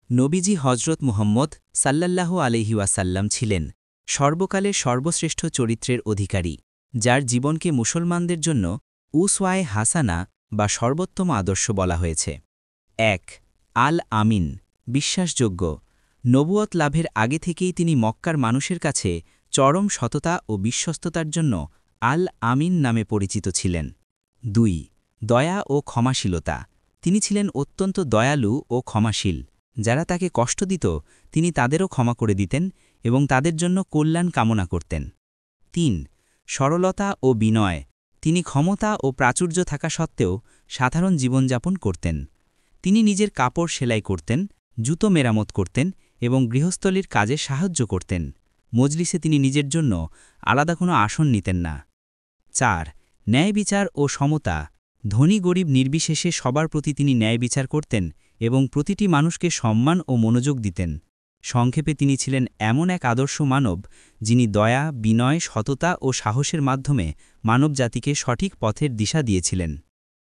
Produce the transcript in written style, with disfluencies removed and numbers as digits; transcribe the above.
নবীজি হজরত মুহম্মদ সাল্লাল্লাহু আলাইহি ওয়াসাল্লাম ছিলেন সর্বকালের সর্বশ্রেষ্ঠ চরিত্রের অধিকারী, যার জীবনকে মুসলমানদের জন্য উসওয়ায়ে হাসানা বা সর্বোত্তম আদর্শ বলা হয়েছে। ১ আল আমিন, বিশ্বাসযোগ্য। নবুয়ত লাভের আগে থেকেই তিনি মক্কার মানুষের কাছে চরম সততা ও বিশ্বস্ততার জন্য আল আমিন নামে পরিচিত ছিলেন। ২ দয়া ও ক্ষমাশীলতা, তিনি ছিলেন অত্যন্ত দয়ালু ও ক্ষমাশীল। যারা তাকে কষ্ট দিত তিনি তাদেরও ক্ষমা করে দিতেন এবং তাদের জন্য কল্যাণ কামনা করতেন। ৩ সরলতা ও বিনয়, তিনি ক্ষমতা ও প্রাচুর্য থাকা সত্ত্বেও সাধারণ জীবনযাপন করতেন। তিনি নিজের কাপড় সেলাই করতেন, জুতো মেরামত করতেন এবং গৃহস্থলীর কাজে সাহায্য করতেন। মজলিসে তিনি নিজের জন্য আলাদা কোনো আসন নিতেন না। ৪ ন্যায় বিচার ও সমতা, ধনী গরিব নির্বিশেষে সবার প্রতি তিনি ন্যায় বিচার করতেন এবং প্রতিটি মানুষকে সম্মান ও মনোযোগ দিতেন। সংক্ষেপে তিনি ছিলেন এমন এক আদর্শ মানব, যিনি দয়া, বিনয়, সততা ও সাহসের মাধ্যমে মানবজাতিকে সঠিক পথের দিশা দিয়েছিলেন।